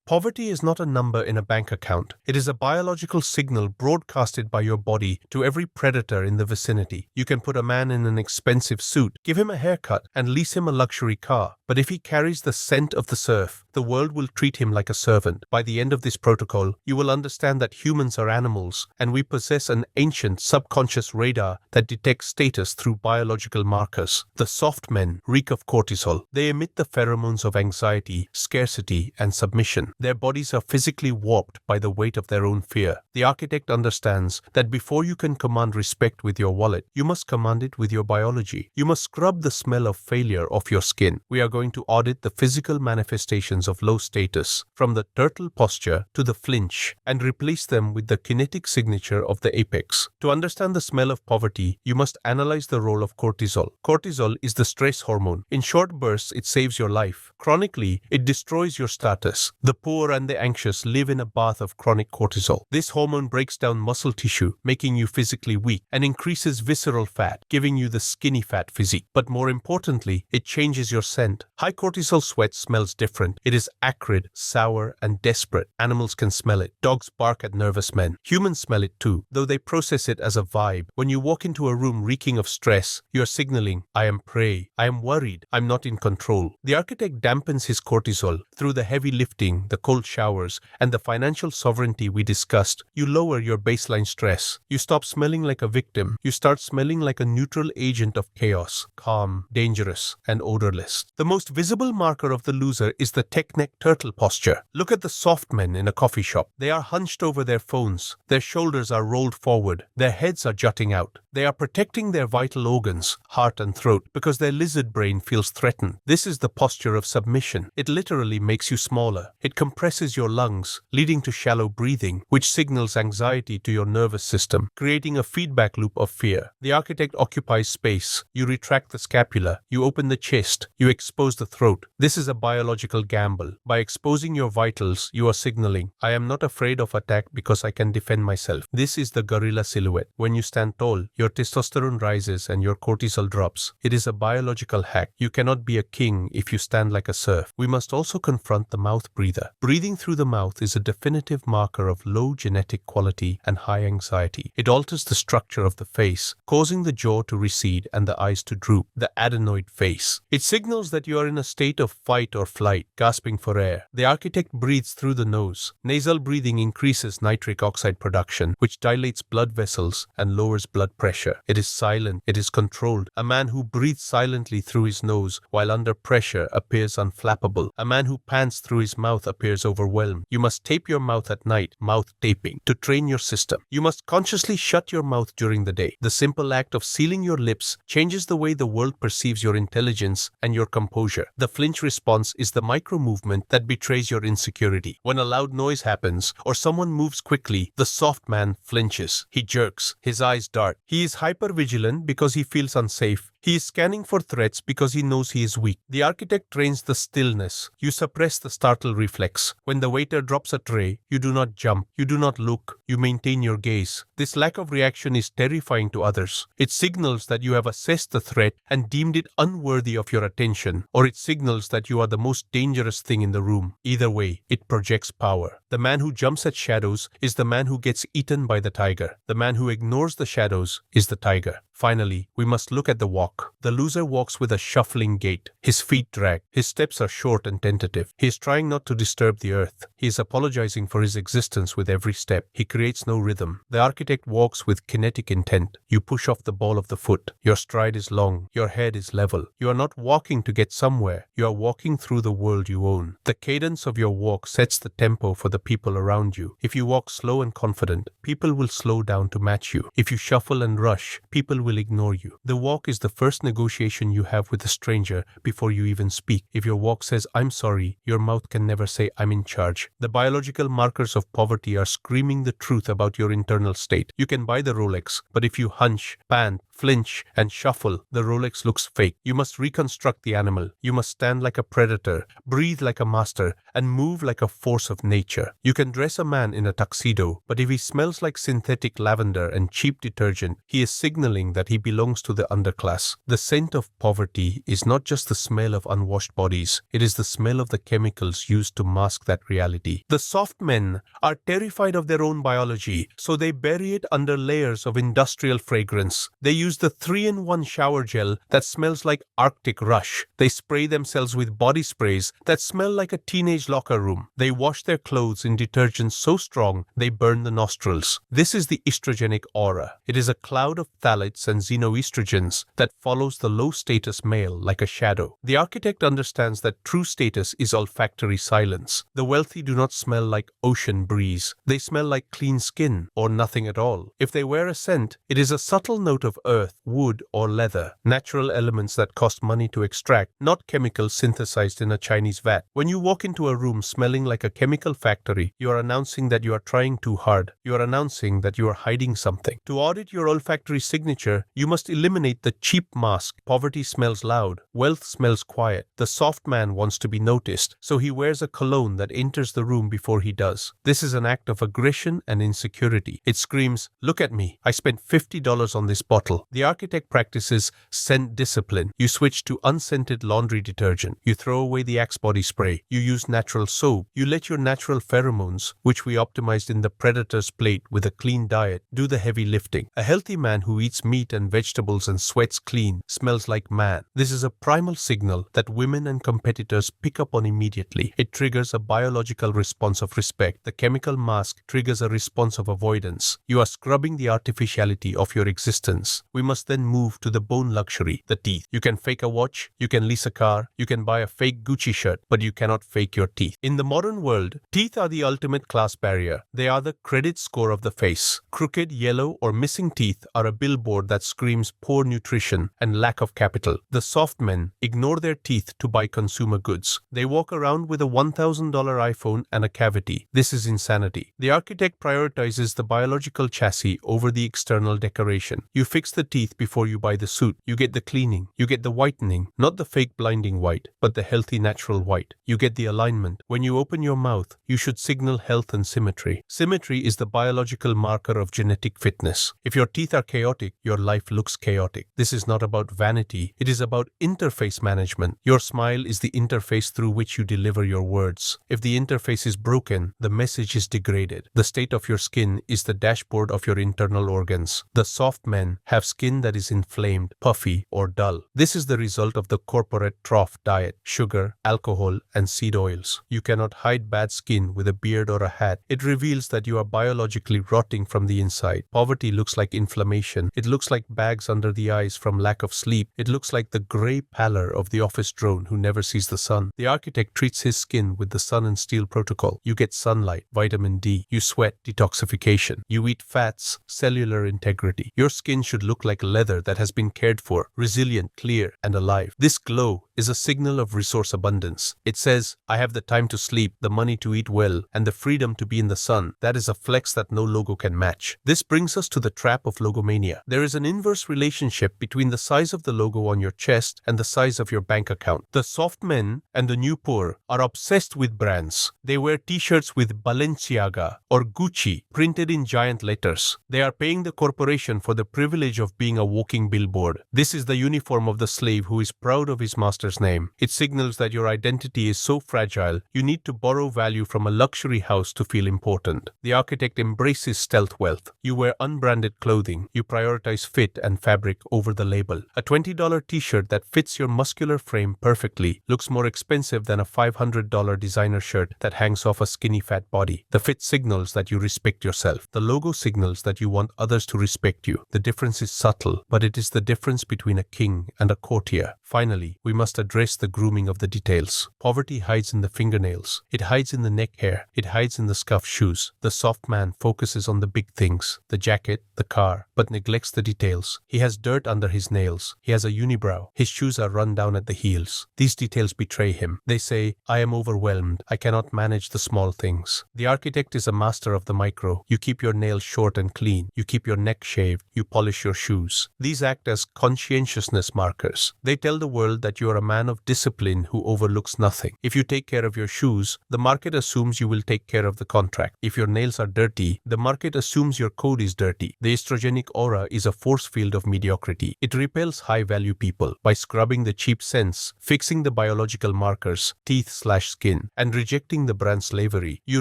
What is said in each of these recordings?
Poverty is not a number in a bank account. It is a biological signal broadcasted by your body to every predator in the vicinity. You can put a man in an expensive suit, give him a haircut, and lease him a luxury car. But if he carries the scent of the surf, the world will treat him like a servant. By the end of this protocol, you will understand that humans are animals, and we possess an ancient subconscious radar that detects status through biological markers. The soft men reek of cortisol. They emit the pheromones of anxiety, scarcity, and submission. Their bodies are physically warped by the weight of their own fear. The architect understands that before you can command respect with your wallet, you must command it with your biology. You must scrub the smell of failure off your skin. We are going to audit the physical manifestations of low status, from the turtle posture to the flinch, and replace them with the kinetic signature of the apex. To understand the smell of poverty, you must analyze the role of cortisol. Cortisol is the stress hormone. In short bursts, it saves your life. Chronically, it destroys your status. The poor and the anxious live in a bath of chronic cortisol. This hormone breaks down muscle tissue, making you physically weak, and increases visceral fat, giving you the skinny fat physique. But more importantly, it changes your scent. High cortisol sweat smells different. It is acrid, sour, and desperate. Animals can smell it. Dogs bark at nervous men. Humans smell it too, though they process it as a vibe. When you walk into a room reeking of stress, you are signaling, I am prey, I am worried, I'm not in control. The architect dampens his cortisol through the heavy lifting, the cold showers, and the financial sovereignty we discussed. You lower your baseline stress. You stop smelling like a victim. You start smelling like a neutral agent of chaos, calm, dangerous, and odorless. The most visible marker of the loser is the tech-neck turtle posture. Look at the soft men in a coffee shop. They are hunched over their phones. Their shoulders are rolled forward. Their heads are jutting out. They are protecting their vital organs, heart and throat, because their lizard brain feels threatened. This is the posture of submission. It literally makes you smaller. It compresses your lungs, leading to shallow breathing, which signals anxiety to your nervous system, creating a feedback loop of fear. The architect occupies space. You retract the scapula. You open the chest. You expose the throat. This is a biological gamble. By exposing your vitals, you are signaling, I am not afraid of attack because I can defend myself. This is the gorilla silhouette. When you stand tall, your testosterone rises and your cortisol drops. It is a biological hack. You cannot be a king if you stand like a serf. We must also confront the mouth breather. Breathing through the mouth is a definitive marker of low genetic quality and high anxiety. It alters the structure of the face, causing the jaw to recede and the eyes to droop, the adenoid face. It signals that you are in a state of fight or flight, gasping for air. The architect breathes through the nose. Nasal breathing increases nitric oxide production, which dilates blood vessels and lowers blood pressure. It is silent. It is controlled. A man who breathes silently through his nose while under pressure appears unflappable. A man who pants through his mouth appears overwhelmed. You must tape your mouth at night, mouth taping, to train your system. You must consciously shut your mouth during the day. The simple act of sealing your lips changes the way the world perceives your intelligence and your composure. The flinch response is the micro-movement that betrays your insecurity. When a loud noise happens or someone moves quickly, the soft man flinches. He jerks. His eyes dart. He is hyper-vigilant because he feels unsafe. He is scanning for threats because he knows he is weak. The architect trains the stillness. You suppress the startle reflex. When the waiter drops a tray, you do not jump. You do not look. You maintain your gaze. This lack of reaction is terrifying to others. It signals that you have assessed the threat and deemed it unworthy of your attention, or it signals that you are the most dangerous thing in the room. Either way, it projects power. The man who jumps at shadows is the man who gets eaten by the tiger. The man who ignores the shadows is the tiger. Finally, we must look at the walk. The loser walks with a shuffling gait. His feet drag. His steps are short and tentative. He is trying not to disturb the earth. He is apologizing for his existence with every step. He creates no rhythm. The architect walks with kinetic intent. You push off the ball of the foot. Your stride is long. Your head is level. You are not walking to get somewhere. You are walking through the world you own. The cadence of your walk sets the tempo for the people around you. If you walk slow and confident, people will slow down to match you. If you shuffle and rush, people will ignore you. The walk is the first negotiation you have with a stranger before you even speak. If your walk says, I'm sorry, your mouth can never say, I'm in charge. The biological markers of poverty are screaming the truth about your internal state. You can buy the Rolex, but if you hunch, pant, flinch, and shuffle, the Rolex looks fake. You must reconstruct the animal. You must stand like a predator, breathe like a master, and move like a force of nature. You can dress a man in a tuxedo, but if he smells like synthetic lavender and cheap detergent, he is signaling that he belongs to the underclass. The scent of poverty is not just the smell of unwashed bodies, it is the smell of the chemicals used to mask that reality. The soft men are terrified of their own biology, so they bury it under layers of industrial fragrance. They use the 3-in-1 shower gel that smells like Arctic Rush. They spray themselves with body sprays that smell like a teenage locker room. They wash their clothes in detergents so strong they burn the nostrils. This is the estrogenic aura. It is a cloud of phthalates and xenoestrogens that follows the low-status male like a shadow. The architect understands that true status is olfactory silence. The wealthy do not smell like ocean breeze. They smell like clean skin or nothing at all. If they wear a scent, it is a subtle note of earth, wood, or leather, natural elements that cost money to extract, not chemicals synthesized in a Chinese vat. When you walk into a room smelling like a chemical factory, you are announcing that you are trying too hard. You are announcing that you are hiding something. To audit your olfactory signature, you must eliminate the cheap mask. Poverty smells loud. Wealth smells quiet. The soft man wants to be noticed, so he wears a cologne that enters the room before he does. This is an act of aggression and insecurity. It screams, "Look at me. I spent $50 on this bottle." The architect practices scent discipline. You switch to unscented laundry detergent. You throw away the Axe body spray. You use natural soap. You let your natural pheromones, which we optimized in the Predator's plate with a clean diet, do the heavy lifting. A healthy man who eats meat and vegetables and sweats clean smells like man. This is a primal signal that women and competitors pick up on immediately. It triggers a biological response of respect. The chemical mask triggers a response of avoidance. You are scrubbing the artificiality of your existence. We must then move to the bone luxury, the teeth. You can fake a watch, you can lease a car, you can buy a fake Gucci shirt, but you cannot fake your teeth. In the modern world, teeth are the ultimate class barrier. They are the credit score of the face. Crooked, yellow, or missing teeth are a billboard that screams poor nutrition and lack of capital. The soft men ignore their teeth to buy consumer goods. They walk around with a $1,000 iPhone and a cavity. This is insanity. The architect prioritizes the biological chassis over the external decoration. You fix the teeth before you buy the suit. You get the cleaning. You get the whitening, not the fake blinding white, but the healthy natural white. You get the alignment. When you open your mouth, you should signal health and symmetry. Symmetry is the biological marker of genetic fitness. If your teeth are chaotic, your life looks chaotic. This is not about vanity. It is about interface management. Your smile is the interface through which you deliver your words. If the interface is broken, the message is degraded. The state of your skin is the dashboard of your internal organs. The soft men have skin that is inflamed, puffy, or dull. This is the result of the corporate trough diet: sugar, alcohol, and seed oils. You cannot hide bad skin with a beard or a hat. It reveals that you are biologically rotting from the inside. Poverty looks like inflammation. It looks like bags under the eyes from lack of sleep. It looks like the gray pallor of the office drone who never sees the sun. The architect treats his skin with the sun and steel protocol. You get sunlight, vitamin D. You sweat, detoxification. You eat fats, cellular integrity. Your skin should look like leather that has been cared for, resilient, clear, and alive. This glow is a signal of resource abundance. It says, I have the time to sleep, the money to eat well, and the freedom to be in the sun. That is a flex that no logo can match. This brings us to the trap of logomania. There is an inverse relationship between the size of the logo on your chest and the size of your bank account. The soft men and the new poor are obsessed with brands. They wear t-shirts with Balenciaga or Gucci printed in giant letters. They are paying the corporation for the privilege of being a walking billboard. This is the uniform of the slave who is proud of his master's name. It signals that your identity is so fragile, you need to borrow value from a luxury house to feel important. The architect embraces stealth wealth. You wear unbranded clothing. You prioritize fit and fabric over the label. A $20 t-shirt that fits your muscular frame perfectly looks more expensive than a $500 designer shirt that hangs off a skinny fat body. The fit signals that you respect yourself. The logo signals that you want others to respect you. The difference is subtle, but it is the difference between a king and a courtier. Finally, we must address the grooming of the details. Poverty hides in the fingernails. It hides in the neck hair. It hides in the scuffed shoes. The soft man focuses on the big things, the jacket, the car, but neglects the details. He has dirt under his nails. He has a unibrow. His shoes are run down at the heels. These details betray him. They say, I am overwhelmed. I cannot manage the small things. The architect is a master of the micro. You keep your nails short and clean. You keep your neck shaved. You polish your shoes. These act as conscientiousness markers. They tell the world that you are a man of discipline who overlooks nothing. If you take care of your shoes, the market assumes you will take care of the contract. If your nails are dirty, the market assumes your code is dirty. The estrogenic aura is a force field of mediocrity. It repels high-value people by scrubbing the cheap scents, fixing the biological markers, teeth/skin, and rejecting the brand slavery. You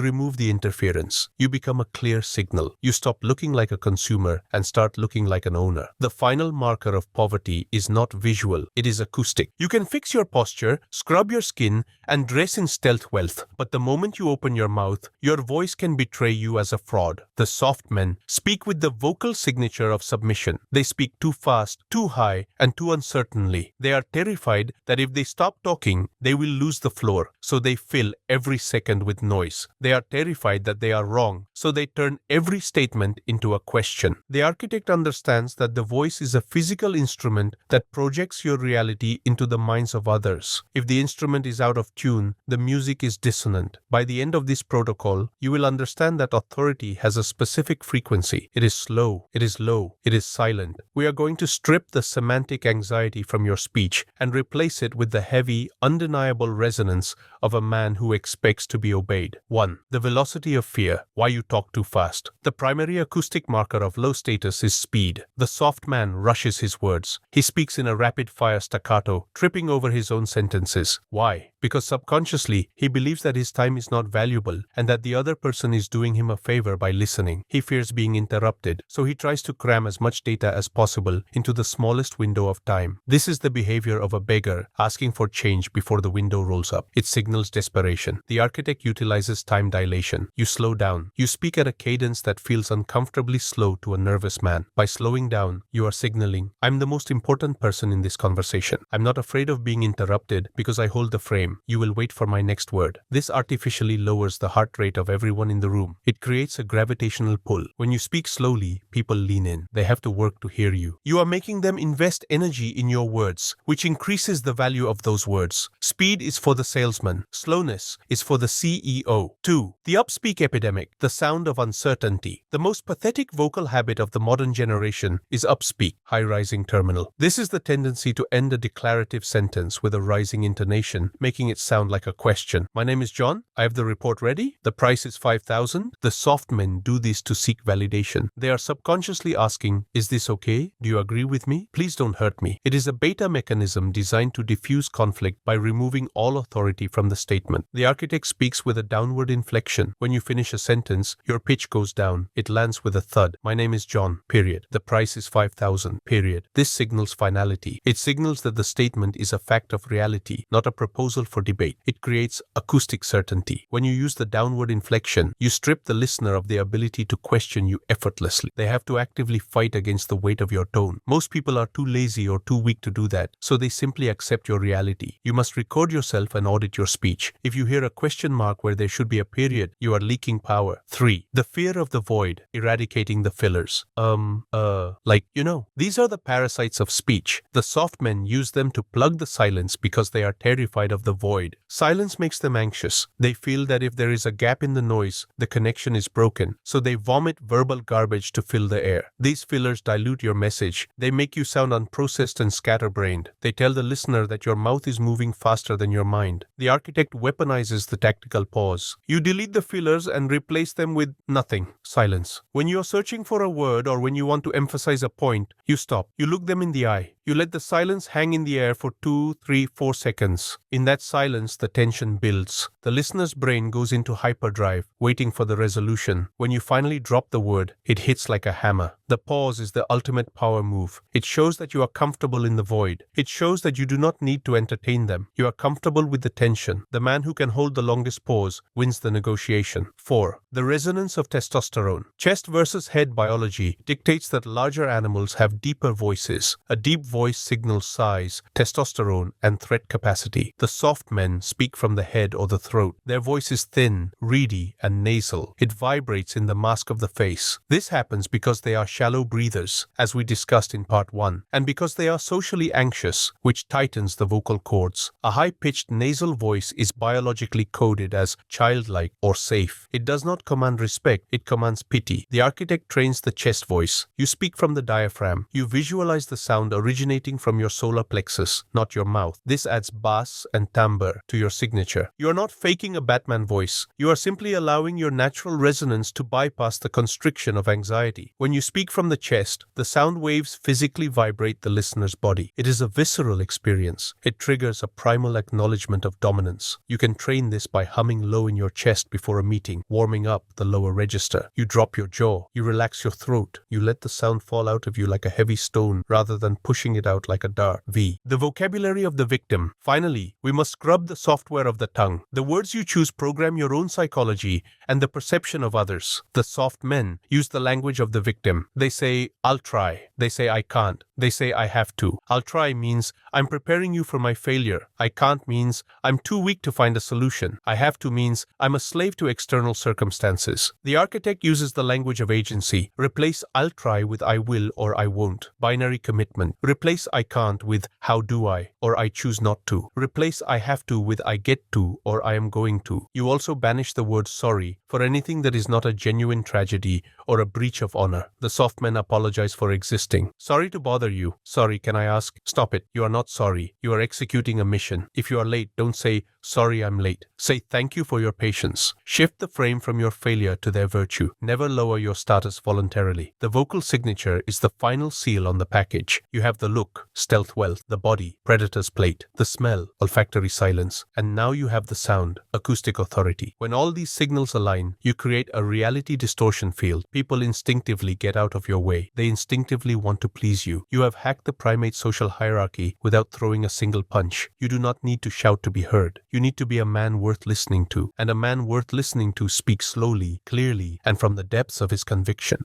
remove the interference. You become a clear signal. You stop looking like a consumer and start looking like an owner. The final marker of poverty is not visual, it is acoustic. You can fix your posture, scrub your skin, and dress in stealth wealth, but the moment you open your mouth, your voice can betray you as a fraud. The soft men speak with the vocal signature of submission. They speak too fast, too high, and too uncertainly. They are terrified that if they stop talking, they will lose the floor, so they fill every second with noise. They are terrified that they are wrong, so they turn every statement into a question. The architect understands that the voice is a physical instrument that projects your reality into the minds of others. If the instrument is out of tune, the music is dissonant. By the end of this protocol, you will understand that authority has a specific frequency. It is slow, it is low, it is silent. We are going to strip the semantic anxiety from your speech and replace it with the heavy, undeniable resonance of a man who expects to be obeyed. 1. The velocity of fear. Why you talk too fast. The primary acoustic marker of low status is speed. The soft man rushes his words. He speaks in a rapid-fire staccato, tripping over his own sentences. Why? Because subconsciously, he believes that his time is not valuable and that the other person is doing him a favor by listening. He fears being interrupted, so he tries to cram as much data as possible into the smallest window of time. This is the behavior of a beggar asking for change before the window rolls up. It signals desperation. The architect utilizes time dilation. You slow down. You speak at a cadence that feels uncomfortably slow to a nervous man. By slowing down, you are signaling, I'm the most important person in this conversation. I'm not afraid of being interrupted because I hold the frame. You will wait for my next word. This artificially lowers the heart rate of everyone in the room. It creates a gravitational pull. When you speak slowly, people lean in. They have to work to hear you. You are making them invest energy in your words, which increases the value of those words. Speed is for the salesman. Slowness is for the CEO. 2. The upspeak epidemic, the sound of uncertainty. The most pathetic vocal habit of the modern generation is upspeak, high-rising terminal. This is the tendency to end a declarative sentence with a rising intonation, making it sound like a question. My name is John. I have the report ready. The price is 5,000. The soft men do this to seek validation. They are subconsciously asking, is this okay? Do you agree with me? Please don't hurt me. It is a beta mechanism designed to diffuse conflict by removing all authority from the statement. The architect speaks with a downward inflection. When you finish a sentence, your pitch goes down. It lands with a thud. My name is John, period. The price is 5,000, period. This signals finality. It signals that the statement is a fact of reality, not a proposal for debate. It creates acoustic certainty. When you use the downward inflection, you strip the listener of the ability to question you effortlessly. They have to actively fight against the weight of your tone. Most people are too lazy or too weak to do that, so they simply accept your reality. You must record yourself and audit your speech. If you hear a question mark where there should be a period, you are leaking power. 3. The fear of the void, eradicating the fillers. These are the parasites of speech. The soft men use them to plug the silence because they are terrified of the void. Silence makes them anxious. They feel that if there is a gap in the noise, the connection is broken, so they vomit verbal garbage to fill the air. These fillers dilute your message. They make you sound unprocessed and scatterbrained. They tell the listener that your mouth is moving faster than your mind. The architect weaponizes the tactical pause. You delete the fillers and replace them with nothing. Silence. When you are searching for a word or when you want to emphasize a point, you stop. You look them in the eye. You let the silence hang in the air for 2, 3, 4 seconds. In that silence, the tension builds. The listener's brain goes into hyperdrive, waiting for the resolution. When you finally drop the word, it hits like a hammer. The pause is the ultimate power move. It shows that you are comfortable in the void. It shows that you do not need to entertain them. You are comfortable with the tension. The man who can hold the longest pause wins the negotiation. 4. The resonance of testosterone. Chest versus head biology dictates that larger animals have deeper voices. A deep voice signals size, testosterone, and threat capacity. The soft men speak from the head or the throat. Their voice is thin, reedy, and nasal. It vibrates in the mask of the face. This happens because they are shallow breathers, as we discussed in part 1, and because they are socially anxious, which tightens the vocal cords. A high-pitched nasal voice is biologically coded as childlike or safe. It does not command respect, it commands pity. The architect trains the chest voice. You speak from the diaphragm. You visualize the sound originating from your solar plexus, not your mouth. This adds bass and timbre to your signature. You are not faking a Batman voice. You are simply allowing your natural resonance to bypass the constriction of anxiety. When you speak from the chest, the sound waves physically vibrate the listener's body. It is a visceral experience. It triggers a primal acknowledgement of dominance. You can train this by humming low in your chest before a meeting, warming up the lower register. You drop your jaw. You relax your throat. You let the sound fall out of you like a heavy stone rather than pushing it out like a dart. V. The vocabulary of the victim. Finally, we must scrub the software of the tongue. The words you choose program your own psychology and the perception of others. The soft men use the language of the victim. They say, I'll try. They say, I can't. They say, I have to. I'll try means, I'm preparing you for my failure. I can't means, I'm too weak to find a solution. I have to means, I'm a slave to external circumstances. The architect uses the language of agency. Replace I'll try with I will or I won't. Binary commitment. Replace I can't with how do I or I choose not to. Replace I have to with I get to or I am going to. You also banish the word sorry for anything that is not a genuine tragedy or a breach of honor. The soft men apologize for existing. Sorry to bother you. Sorry, can I ask? Stop it. You are not sorry. You are executing a mission. If you are late, don't say, sorry, I'm late. Say thank you for your patience. Shift the frame from your failure to their virtue. Never lower your status voluntarily. The vocal signature is the final seal on the package. You have the look, stealth wealth, the body, predator's plate, the smell, olfactory silence, and now you have the sound, acoustic authority. When all these signals align, you create a reality distortion field. People instinctively get out of your way. They instinctively want to please you. You have hacked the primate social hierarchy without throwing a single punch. You do not need to shout to be heard. You need to be a man worth listening to, and a man worth listening to speaks slowly, clearly, and from the depths of his conviction.